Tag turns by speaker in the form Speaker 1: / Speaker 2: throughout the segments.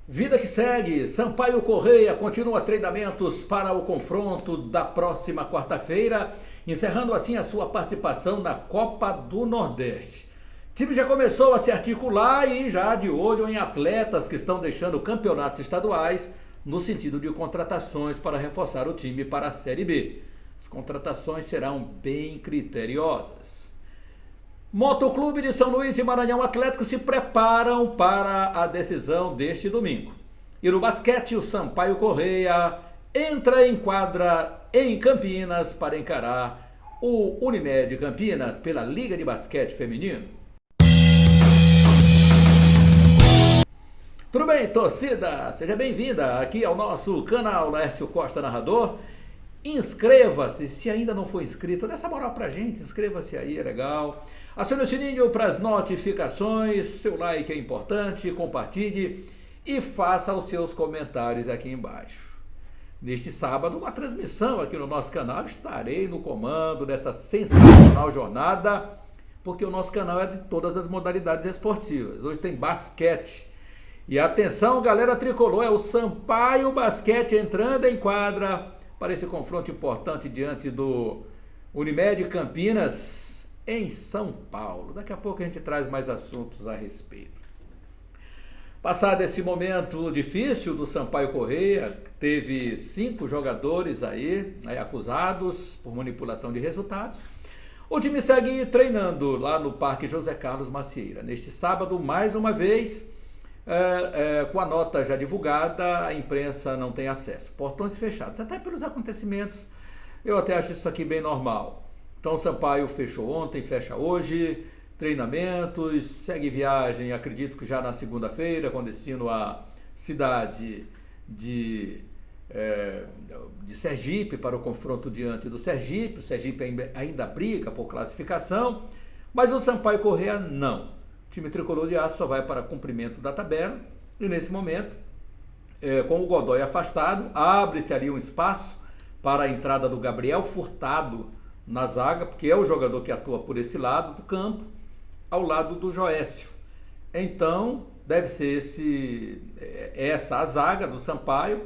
Speaker 1: Vida que segue, Sampaio Corrêa continua treinamentos para o confronto da próxima quarta-feira, encerrando assim a sua participação na Copa do Nordeste. O time já começou a se articular e já de olho em atletas que estão deixando campeonatos estaduais no sentido de contratações para reforçar o time para a Série B. As contratações serão bem criteriosas. Motoclube de São Luís e Maranhão Atlético se preparam para a decisão deste domingo. E no basquete, o Sampaio Corrêa entra em quadra em Campinas para encarar o Unimed Campinas pela Liga de Basquete Feminino. Tudo bem, torcida? Seja bem-vinda aqui ao nosso canal Laércio Costa Narrador. Inscreva-se, se ainda não for inscrito, dá essa moral pra gente, inscreva-se aí, é legal. Acione o sininho para as notificações, seu like é importante, compartilhe e faça os seus comentários aqui embaixo. Neste sábado, uma transmissão aqui no nosso canal, estarei no comando dessa sensacional jornada, porque o nosso canal é de todas as modalidades esportivas. Hoje tem basquete. E atenção, galera tricolor, é o Sampaio Basquete entrando em quadra para esse confronto importante diante do Unimed Campinas em São Paulo. Daqui a pouco a gente traz mais assuntos a respeito. Passado esse momento difícil do Sampaio Corrêa, teve 5 jogadores aí acusados por manipulação de resultados. O time segue treinando lá no Parque José Carlos Macieira. Neste sábado, mais uma vez, com a nota já divulgada, a imprensa não tem acesso. Portões fechados, até pelos acontecimentos. Eu até acho isso aqui bem normal. Então o Sampaio fechou ontem, fecha hoje, treinamentos, segue viagem, acredito que já na segunda-feira, com destino à cidade de Sergipe, para o confronto diante do Sergipe. O Sergipe ainda briga por classificação, mas o Sampaio Corrêa não. O time tricolor de aço só vai para cumprimento da tabela e nesse momento, com o Godoy afastado, abre-se ali um espaço para a entrada do Gabriel Furtado na zaga, porque é o jogador que atua por esse lado do campo, ao lado do Joécio. Então, deve ser essa a zaga do Sampaio,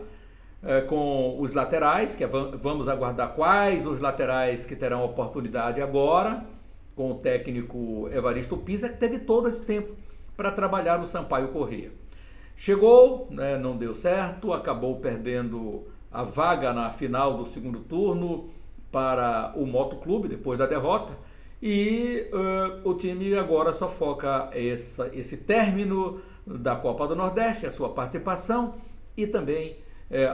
Speaker 1: com os laterais, que vamos aguardar quais os laterais que terão oportunidade agora, com o técnico Evaristo Pisa, que teve todo esse tempo para trabalhar no Sampaio Corrêa. Chegou, não deu certo, acabou perdendo a vaga na final do segundo turno para o Motoclube, depois da derrota, e o time agora só foca esse término da Copa do Nordeste, a sua participação e também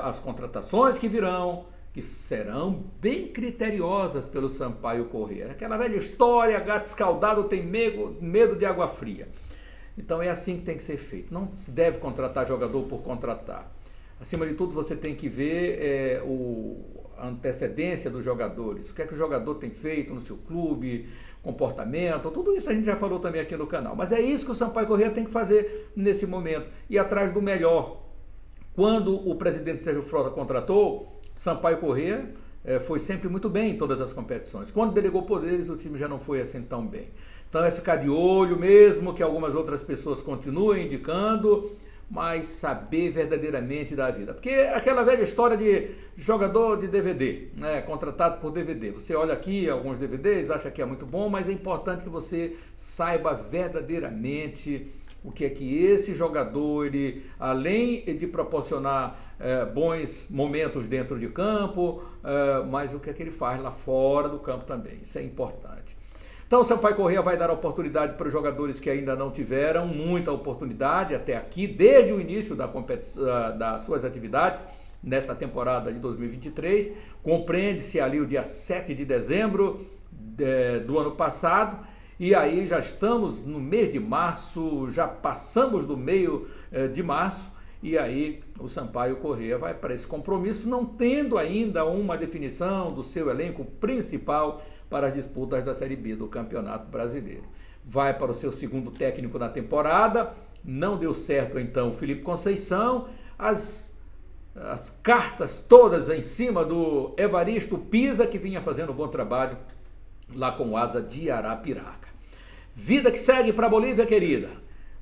Speaker 1: as contratações que virão, que serão bem criteriosas pelo Sampaio Corrêa. Aquela velha história, gato escaldado tem medo de água fria. Então é assim que tem que ser feito. Não se deve contratar jogador por contratar. Acima de tudo, você tem que ver a antecedência dos jogadores, o que é que o jogador tem feito no seu clube, comportamento, tudo isso a gente já falou também aqui no canal. Mas é isso que o Sampaio Corrêa tem que fazer nesse momento, ir atrás do melhor. Quando o presidente Sérgio Frota contratou, o Sampaio Corrêa foi sempre muito bem em todas as competições. Quando delegou poderes, o time já não foi assim tão bem. Então é ficar de olho mesmo, que algumas outras pessoas continuem indicando, mas saber verdadeiramente da vida. Porque aquela velha história de jogador de DVD, contratado por DVD. Você olha aqui alguns DVDs, acha que é muito bom, mas é importante que você saiba verdadeiramente o que é que esse jogador, ele, além de proporcionar bons momentos dentro de campo, mas o que é que ele faz lá fora do campo também. Isso é importante. Então o Sampaio Corrêa vai dar oportunidade para os jogadores que ainda não tiveram muita oportunidade até aqui, desde o início das suas atividades nesta temporada de 2023. Compreende-se ali o dia 7 de dezembro do ano passado, e aí já estamos no mês de março, já passamos do meio de março, e aí o Sampaio Corrêa vai para esse compromisso, não tendo ainda uma definição do seu elenco principal para as disputas da Série B do Campeonato Brasileiro. Vai para o seu segundo técnico na temporada, não deu certo então o Felipe Conceição, as cartas todas em cima do Evaristo Pisa, que vinha fazendo um bom trabalho lá com o Asa de Arapiraca. Vida que segue para a Bolívia, querida.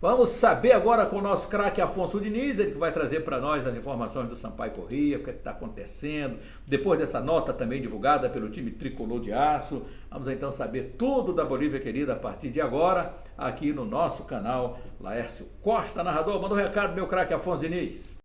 Speaker 1: Vamos saber agora com o nosso craque Afonso Diniz, ele que vai trazer para nós as informações do Sampaio Corrêa, o que está acontecendo, depois dessa nota também divulgada pelo time Tricolor de Aço. Vamos então saber tudo da Bolívia Querida a partir de agora, aqui no nosso canal Laércio Costa, narrador. Manda um recado, meu craque Afonso Diniz.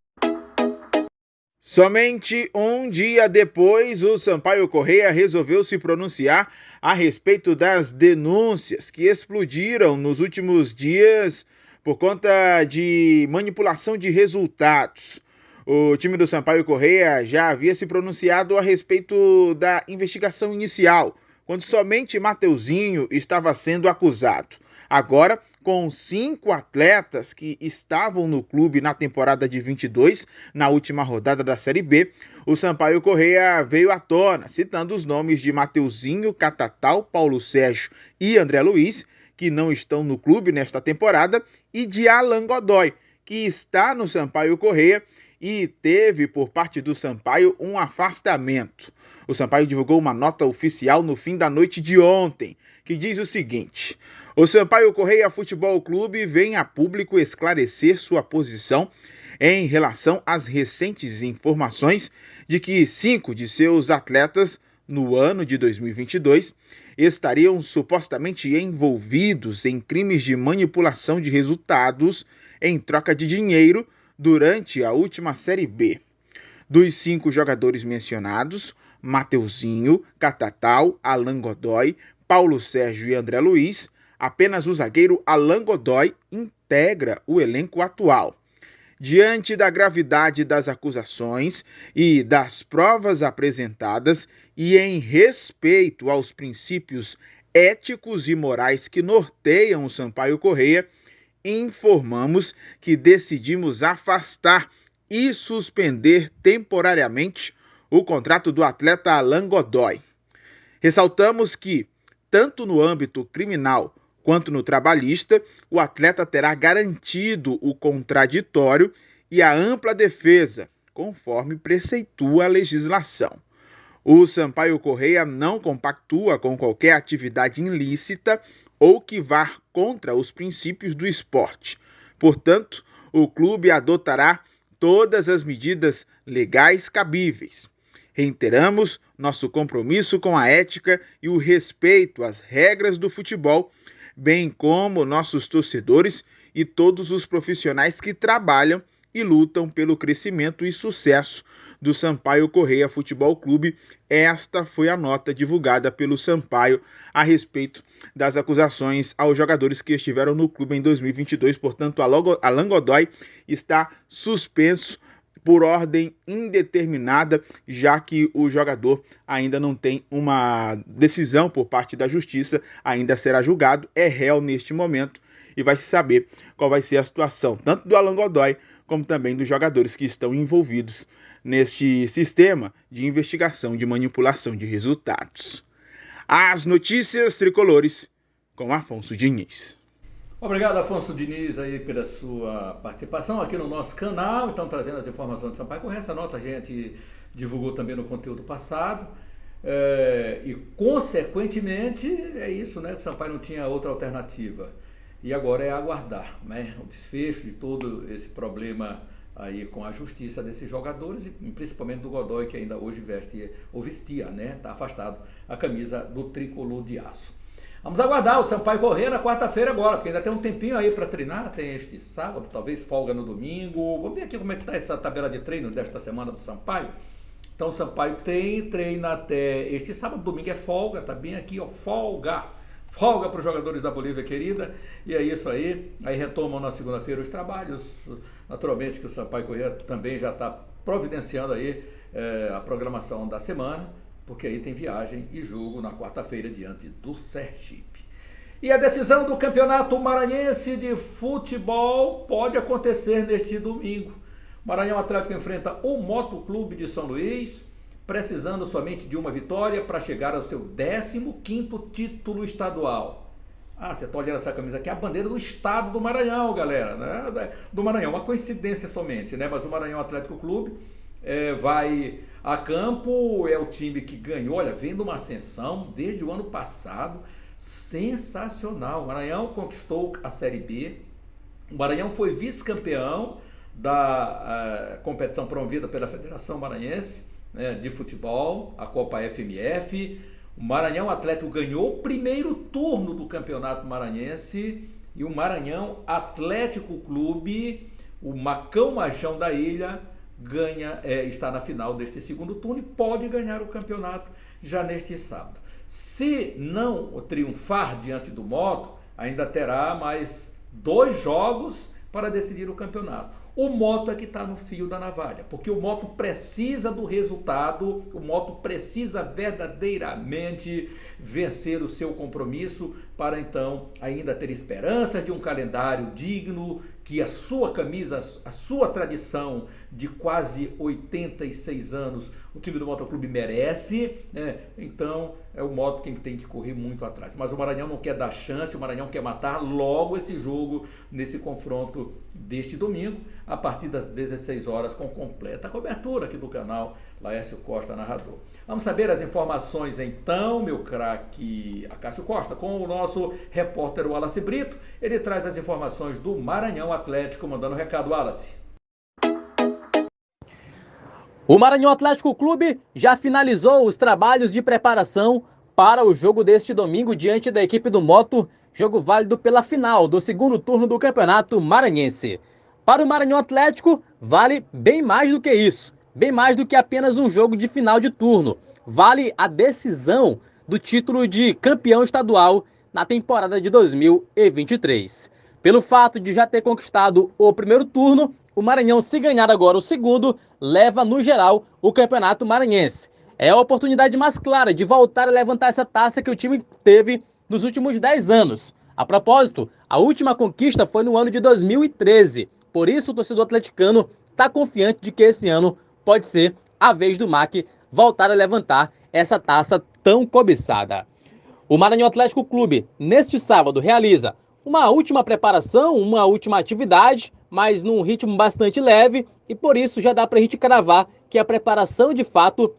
Speaker 2: Somente um dia depois, o Sampaio Corrêa resolveu se pronunciar a respeito das denúncias que explodiram nos últimos dias por conta de manipulação de resultados. O time do Sampaio Corrêa já havia se pronunciado a respeito da investigação inicial, quando somente Mateuzinho estava sendo acusado. Agora, com 5 atletas que estavam no clube na temporada de 22, na última rodada da Série B, o Sampaio Corrêa veio à tona, citando os nomes de Mateuzinho, Catatal, Paulo Sérgio e André Luiz, que não estão no clube nesta temporada, e de Alan Godoy, que está no Sampaio Corrêa e teve por parte do Sampaio um afastamento. O Sampaio divulgou uma nota oficial no fim da noite de ontem, que diz o seguinte: o Sampaio Corrêa Futebol Clube vem a público esclarecer sua posição em relação às recentes informações de que 5 de seus atletas, no ano de 2022, estariam supostamente envolvidos em crimes de manipulação de resultados em troca de dinheiro durante a última Série B. Dos 5 jogadores mencionados, Mateuzinho, Catatal, Alan Godoy, Paulo Sérgio e André Luiz, apenas o zagueiro Alan Godoy integra o elenco atual. Diante da gravidade das acusações e das provas apresentadas e em respeito aos princípios éticos e morais que norteiam o Sampaio Corrêa, informamos que decidimos afastar e suspender temporariamente o contrato do atleta Alan Godoy. Ressaltamos que, tanto no âmbito criminal quanto no trabalhista, o atleta terá garantido o contraditório e a ampla defesa, conforme preceitua a legislação. O Sampaio Corrêa não compactua com qualquer atividade ilícita ou que vá contra os princípios do esporte. Portanto, o clube adotará todas as medidas legais cabíveis. Reiteramos nosso compromisso com a ética e o respeito às regras do futebol, bem como nossos torcedores e todos os profissionais que trabalham e lutam pelo crescimento e sucesso do Sampaio Corrêa Futebol Clube. Esta foi a nota divulgada pelo Sampaio a respeito das acusações aos jogadores que estiveram no clube em 2022. Portanto, Alan Godoy está suspenso por ordem indeterminada, já que o jogador ainda não tem uma decisão por parte da justiça, ainda será julgado, é réu neste momento e vai se saber qual vai ser a situação, tanto do Alan Godoy como também dos jogadores que estão envolvidos neste sistema de investigação de manipulação de resultados. As notícias tricolores com Afonso Diniz.
Speaker 1: Obrigado, Afonso Diniz, aí pela sua participação aqui no nosso canal, então trazendo as informações do Sampaio Corrêa. Essa nota a gente divulgou também no conteúdo passado e consequentemente é isso, né? O Sampaio não tinha outra alternativa e agora é aguardar, né? O desfecho de todo esse problema aí com a justiça desses jogadores e principalmente do Godoy, que ainda hoje vestia, né? Está afastado a camisa do Tricolor de Aço. Vamos aguardar o Sampaio Corrêa na quarta-feira agora, porque ainda tem um tempinho aí para treinar, tem este sábado, talvez folga no domingo. Vamos ver aqui como é que está essa tabela de treino desta semana do Sampaio. Então o Sampaio treina até este sábado, domingo é folga, tá bem aqui, ó, folga para os jogadores da Bolívia Querida, e é isso aí retomam na segunda-feira os trabalhos, naturalmente que o Sampaio Corrêa também já está providenciando aí a programação da semana, porque aí tem viagem e jogo na quarta-feira diante do Sergipe. E a decisão do Campeonato Maranhense de Futebol pode acontecer neste domingo. O Maranhão Atlético enfrenta o Motoclube de São Luís, precisando somente de uma vitória para chegar ao seu 15º título estadual. Você está olhando essa camisa aqui, é a bandeira do estado do Maranhão, galera, né? Do Maranhão, uma coincidência somente, né? Mas o Maranhão Atlético Clube vai a campo, é o time que ganhou, olha, vem de uma ascensão desde o ano passado, sensacional. O Maranhão conquistou a Série B, O Maranhão foi vice-campeão da competição promovida pela Federação Maranhense, né, de Futebol, a Copa FMF. O Maranhão Atlético ganhou o primeiro turno do Campeonato Maranhense e o Maranhão Atlético Clube, o Macão Machão da Ilha, está na final deste segundo turno e pode ganhar o campeonato já neste sábado. Se não triunfar diante do Moto, ainda terá mais 2 jogos para decidir o campeonato. O Moto é que está no fio da navalha, porque o Moto precisa do resultado, o Moto precisa verdadeiramente vencer o seu compromisso para então ainda ter esperanças de um calendário digno, que a sua camisa, a sua tradição de quase 86 anos, o time do Motoclube merece, né? Então é o Moto quem tem que correr muito atrás. Mas o Maranhão não quer dar chance, o Maranhão quer matar logo esse jogo nesse confronto deste domingo, a partir das 16 horas, com completa cobertura aqui do canal Laércio Costa Narrador. Vamos saber as informações então, meu craque Acácio Costa, com o nosso repórter Wallace Brito. Ele traz as informações do Maranhão Atlético, mandando um recado, Wallace.
Speaker 3: O Maranhão Atlético Clube já finalizou os trabalhos de preparação para o jogo deste domingo diante da equipe do Moto, jogo válido pela final do segundo turno do Campeonato Maranhense. Para o Maranhão Atlético, vale bem mais do que isso, bem mais do que apenas um jogo de final de turno. Vale a decisão do título de campeão estadual na temporada de 2023. Pelo fato de já ter conquistado o primeiro turno, o Maranhão, se ganhar agora o segundo, leva no geral o Campeonato Maranhense. É a oportunidade mais clara de voltar a levantar essa taça que o time teve nos últimos 10 anos. A propósito, a última conquista foi no ano de 2013. Por isso, o torcedor atleticano está confiante de que esse ano pode ser a vez do MAC voltar a levantar essa taça tão cobiçada. O Maranhão Atlético Clube, neste sábado, realiza uma última preparação, uma última atividade, mas num ritmo bastante leve, e por isso já dá para a gente cravar que a preparação de fato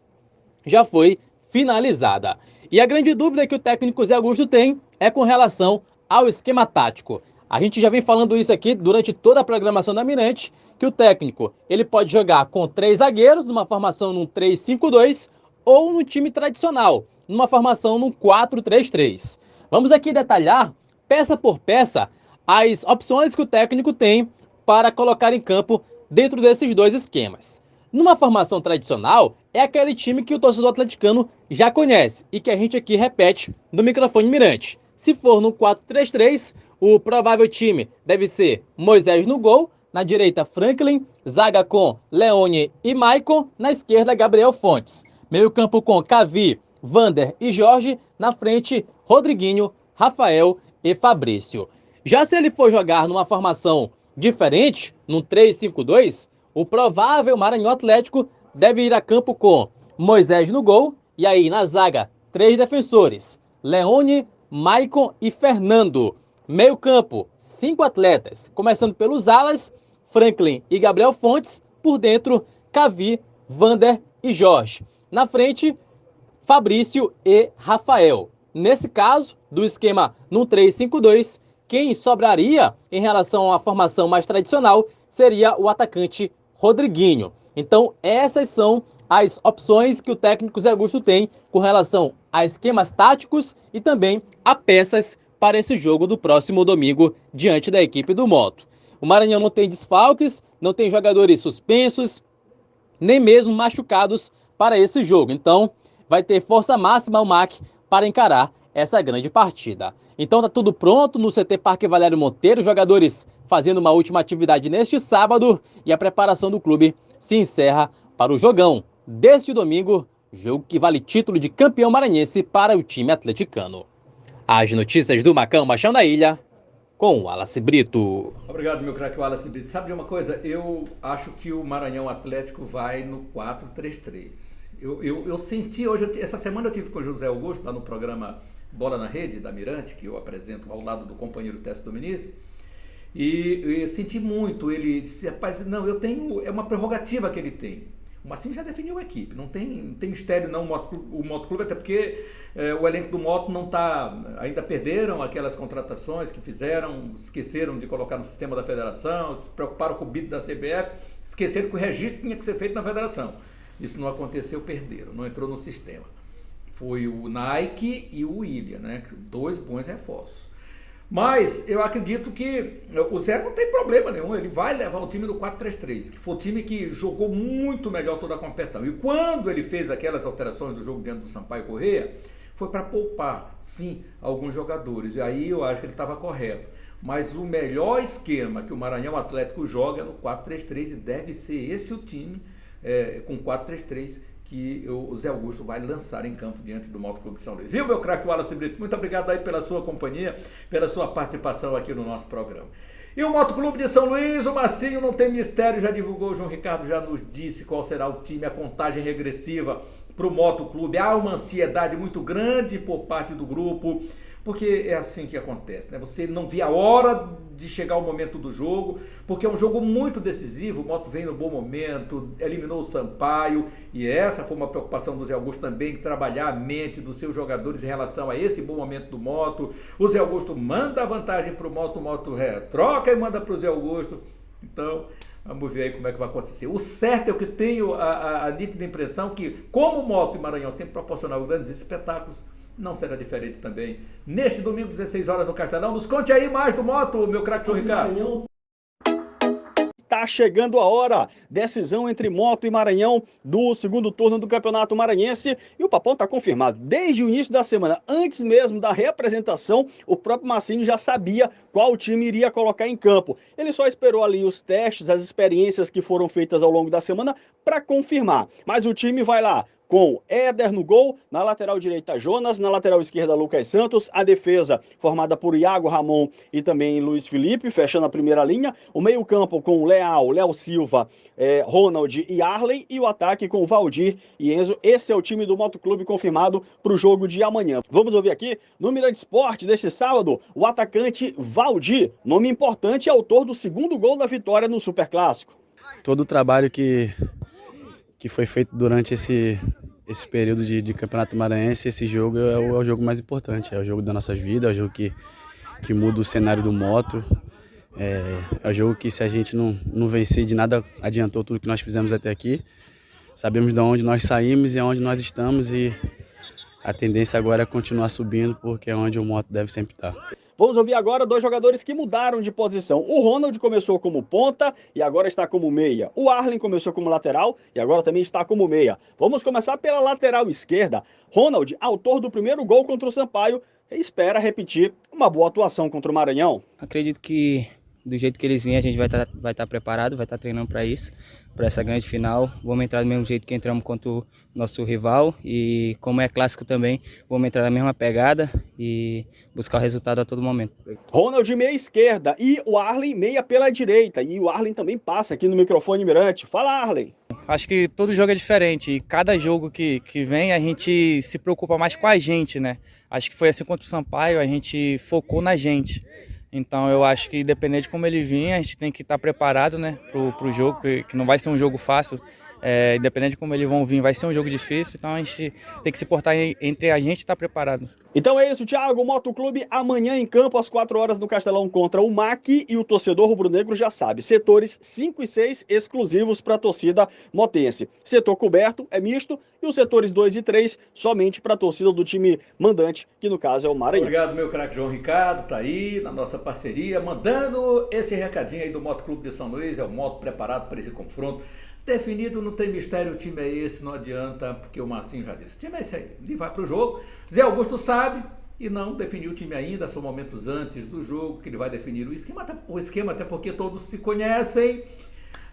Speaker 3: já foi finalizada. E a grande dúvida que o técnico Zé Augusto tem é com relação ao esquema tático. A gente já vem falando isso aqui durante toda a programação da Mirante, que o técnico ele pode jogar com 3 zagueiros, numa formação num 3-5-2, ou no time tradicional, numa formação num 4-3-3. Vamos aqui detalhar, peça por peça, as opções que o técnico tem para colocar em campo dentro desses 2 esquemas. Numa formação tradicional, é aquele time que o torcedor atleticano já conhece e que a gente aqui repete no microfone Mirante. Se for no 4-3-3, o provável time deve ser Moisés no gol, na direita Franklin, zaga com Leone e Maicon, na esquerda Gabriel Fontes. Meio campo com Cavi, Vander e Jorge, na frente Rodriguinho, Rafael e Fabrício. Já se ele for jogar numa formação diferente, num 3-5-2, o provável Maranhão Atlético deve ir a campo com Moisés no gol, e aí na zaga 3 defensores, Leone, Maicon e Fernando. Meio campo, 5 atletas, começando pelos alas, Franklin e Gabriel Fontes, por dentro, Cavi, Vander e Jorge. Na frente, Fabrício e Rafael. Nesse caso, do esquema no 3-5-2, quem sobraria em relação à formação mais tradicional seria o atacante Rodriguinho. Então, essas são as opções que o técnico Zé Augusto tem com relação a esquemas táticos e também a peças para esse jogo do próximo domingo diante da equipe do Moto. O Maranhão não tem desfalques, não tem jogadores suspensos, nem mesmo machucados para esse jogo. Então, vai ter força máxima o MAC para encarar essa grande partida. Então tá tudo pronto no CT Parque Valério Monteiro, jogadores fazendo uma última atividade neste sábado e a preparação do clube se encerra para o jogão deste domingo, jogo que vale título de campeão maranhense para o time atleticano. As notícias do Macão Machão da Ilha, com o Wallace Brito.
Speaker 1: Obrigado, meu craque Wallace Brito. Sabe de uma coisa? Eu acho que o Maranhão Atlético vai no 4-3-3. Eu senti hoje, essa semana eu tive com o José Augusto, lá no programa Bola na Rede, da Mirante, que eu apresento ao lado do companheiro Técio Dominici, e senti muito, ele disse, rapaz, não, eu tenho, é uma prerrogativa que ele tem. O Massinho já definiu a equipe, não tem mistério não, o Motoclube, até porque o elenco do Moto não está, ainda perderam aquelas contratações que fizeram, esqueceram de colocar no sistema da federação, se preocuparam com o bid da CBF, esqueceram que o registro tinha que ser feito na federação. Isso não aconteceu, perderam, não entrou no sistema. Foi o Nike e o William, né? 2 bons reforços. Mas eu acredito que o Zé não tem problema nenhum, ele vai levar o time do 4-3-3, que foi o time que jogou muito melhor toda a competição. E quando ele fez aquelas alterações do jogo diante do Sampaio Corrêa, foi para poupar, sim, alguns jogadores. E aí eu acho que ele estava correto. Mas o melhor esquema que o Maranhão Atlético joga é no 4-3-3 e deve ser esse o time com 4-3-3 que o Zé Augusto vai lançar em campo diante do Motoclube de São Luís. Viu, meu craque Wallace Brito? Muito obrigado aí pela sua companhia, pela sua participação aqui no nosso programa. E o Motoclube de São Luís, o Massinho não tem mistério, já divulgou, o João Ricardo já nos disse qual será o time, a contagem regressiva para o Motoclube. Há uma ansiedade muito grande por parte do grupo, porque é assim que acontece, né? Você não vê a hora de chegar o momento do jogo, porque é um jogo muito decisivo, o Moto vem no bom momento, eliminou o Sampaio, e essa foi uma preocupação do Zé Augusto também, trabalhar a mente dos seus jogadores em relação a esse bom momento do Moto. O Zé Augusto manda a vantagem para o Moto troca e manda para o Zé Augusto. Então, vamos ver aí como é que vai acontecer. O certo é que eu tenho a nítida impressão que, como o Moto e Maranhão sempre proporcionaram grandes espetáculos, não será diferente também neste domingo, 16 horas no Castelão. Nos conte aí mais do Moto, meu craque João Ricardo.
Speaker 3: Tá chegando a hora, decisão entre Moto e Maranhão do segundo turno do Campeonato Maranhense, e o papão tá confirmado. Desde o início da semana, antes mesmo da reapresentação, o próprio Massinho já sabia qual time iria colocar em campo. Ele só esperou ali os testes, as experiências que foram feitas ao longo da semana para confirmar. Mas o time vai lá com Éder no gol, na lateral direita Jonas, na lateral esquerda Lucas Santos, a defesa formada por Iago Ramon e também Luiz Felipe, fechando a primeira linha, o meio campo com Leal, Léo Silva, Ronald e Arley, e o ataque com Valdir e Enzo. Esse é o time do Motoclube confirmado para o jogo de amanhã. Vamos ouvir aqui no Mirante Esporte deste sábado, o atacante Valdir, nome importante e autor do segundo gol da vitória no Superclássico.
Speaker 4: Todo o trabalho que foi feito durante esse período de Campeonato Maranhense, esse jogo é o jogo mais importante, é o jogo das nossas vidas, é o jogo que muda o cenário do Moto, é o jogo que, se a gente não vencer, de nada adiantou tudo que nós fizemos até aqui. Sabemos de onde nós saímos e onde nós estamos, e a tendência agora é continuar subindo, porque é onde o Moto deve sempre estar.
Speaker 3: Vamos ouvir agora 2 jogadores que mudaram de posição. O Ronald começou como ponta e agora está como meia. O Arlen começou como lateral e agora também está como meia. Vamos começar pela lateral esquerda. Ronald, autor do primeiro gol contra o Sampaio, espera repetir uma boa atuação contra o Maranhão.
Speaker 5: Acredito que do jeito que eles vêm, a gente vai estar preparado, vai estar treinando para isso, para essa grande final. Vamos entrar do mesmo jeito que entramos contra o nosso rival, e como é clássico também, vamos entrar na mesma pegada e buscar o resultado a todo momento.
Speaker 3: Ronald meia esquerda e o Arlen meia pela direita, e o Arlen também passa aqui no microfone Mirante. Fala, Arlen!
Speaker 5: Acho que todo jogo é diferente, e cada jogo que vem a gente se preocupa mais com a gente, né? Acho que foi assim contra o Sampaio, a gente focou na gente. Então eu acho que, independente de como ele vir, a gente tem que estar preparado, né, pro jogo, que não vai ser um jogo fácil. Independente de como eles vão vir, vai ser um jogo difícil, então a gente tem que se portar entre a gente e estar preparado.
Speaker 3: Então é isso, Thiago. O Motoclube amanhã em campo às 4 horas no Castelão contra o MAC, e o torcedor rubro-negro já sabe, setores 5 e 6 exclusivos para a torcida motense. Setor coberto é misto, e os setores 2 e 3 somente para a torcida do time mandante, que no caso é o Maranhão.
Speaker 1: Obrigado, meu craque João Ricardo, tá aí na nossa parceria, mandando esse recadinho aí do Motoclube de São Luís. É o Moto preparado para esse confronto. Definido, não tem mistério, o time é esse, não adianta, porque o Massinho já disse, o time é esse aí, ele vai para o jogo. Zé Augusto sabe e não definiu o time ainda, são momentos antes do jogo que ele vai definir o esquema, até porque todos se conhecem.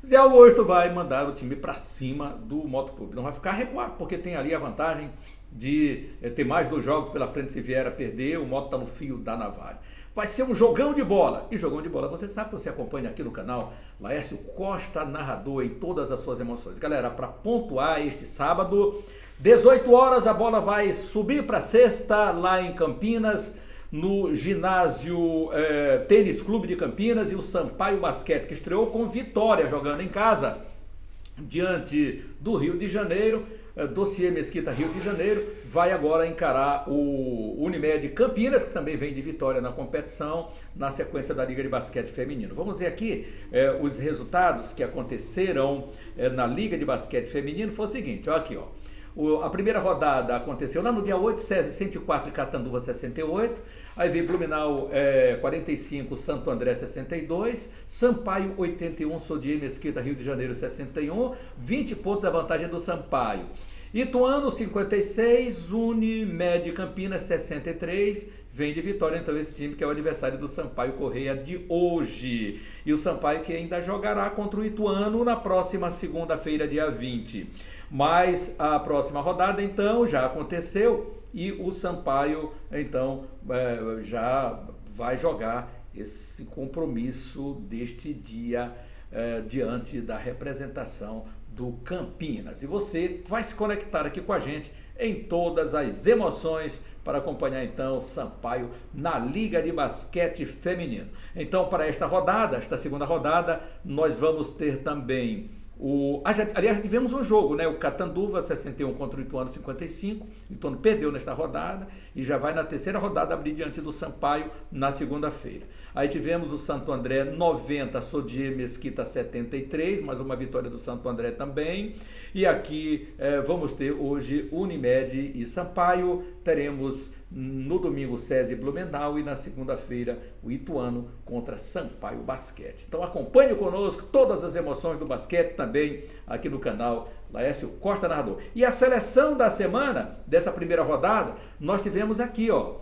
Speaker 1: Zé Augusto vai mandar o time para cima do Motoclube, não vai ficar recuado, porque tem ali a vantagem de ter mais 2 jogos pela frente se vier a perder, o Moto está no fio da navalha. Vai ser um jogão de bola. E jogão de bola, você sabe, você acompanha aqui no canal, Laércio Costa, narrador em todas as suas emoções. Galera, para pontuar este sábado, 18 horas, a bola vai subir para sexta, lá em Campinas, no ginásio Tênis Clube de Campinas, e o Sampaio Basquete, que estreou com vitória jogando em casa, diante do Rio de Janeiro. Dossiê Mesquita Rio de Janeiro vai agora encarar o Unimed Campinas, que também vem de vitória na competição, na sequência da Liga de Basquete Feminino. Vamos ver aqui os resultados que aconteceram na Liga de Basquete Feminino. Foi o seguinte, olha aqui, ó. A primeira rodada aconteceu lá no dia 8, SESI 104 e Catanduva 68, aí veio Blumenau 45, Santo André 62, Sampaio 81, Sodier Mesquita Rio de Janeiro 61, 20 pontos a vantagem do Sampaio. Ituano 56, Unimed Campinas 63, vem de vitória então esse time que é o adversário do Sampaio Correia de hoje. E o Sampaio que ainda jogará contra o Ituano na próxima segunda-feira, dia 20. Mas a próxima rodada então já aconteceu e o Sampaio então já vai jogar esse compromisso deste dia diante da representação do Campinas. E você vai se conectar aqui com a gente em todas as emoções para acompanhar então Sampaio na Liga de Basquete Feminino. Então para esta rodada, esta segunda rodada, nós vamos ter também aliás, tivemos um jogo, né? O Catanduva 61 contra o Ituano 55. O Ituano perdeu nesta rodada e já vai na terceira rodada abrir diante do Sampaio na segunda-feira. Aí tivemos o Santo André 90, Sodier Mesquita 73, mais uma vitória do Santo André também. E aqui vamos ter hoje Unimed e Sampaio. Teremos no domingo SESI Blumenau e na segunda-feira o Ituano contra Sampaio Basquete. Então acompanhe conosco todas as emoções do basquete também aqui no canal Laércio Costa Narrador. E a seleção da semana, dessa primeira rodada, nós tivemos aqui, ó,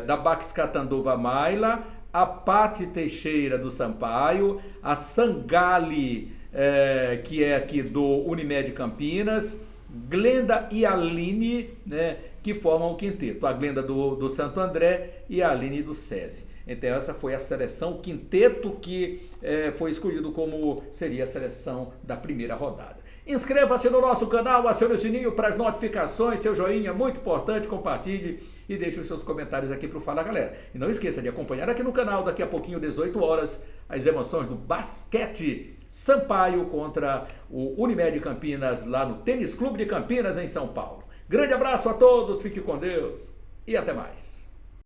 Speaker 1: da Bax Catanduva Maila, a Pati Teixeira do Sampaio, a Sangali, que é aqui do Unimed Campinas, Glenda e Aline, né, que formam o quinteto. A Glenda do Santo André e a Aline do SESI. Então essa foi a seleção, o quinteto que foi escolhido como seria a seleção da primeira rodada. Inscreva-se no nosso canal, acione o sininho para as notificações, seu joinha, muito importante, compartilhe e deixe os seus comentários aqui para o Fala Galera. E não esqueça de acompanhar aqui no canal, daqui a pouquinho, 18 horas, as emoções do basquete. Sampaio contra o Unimed Campinas, lá no Tênis Clube de Campinas, em São Paulo. Grande abraço a todos, fique com Deus e até mais.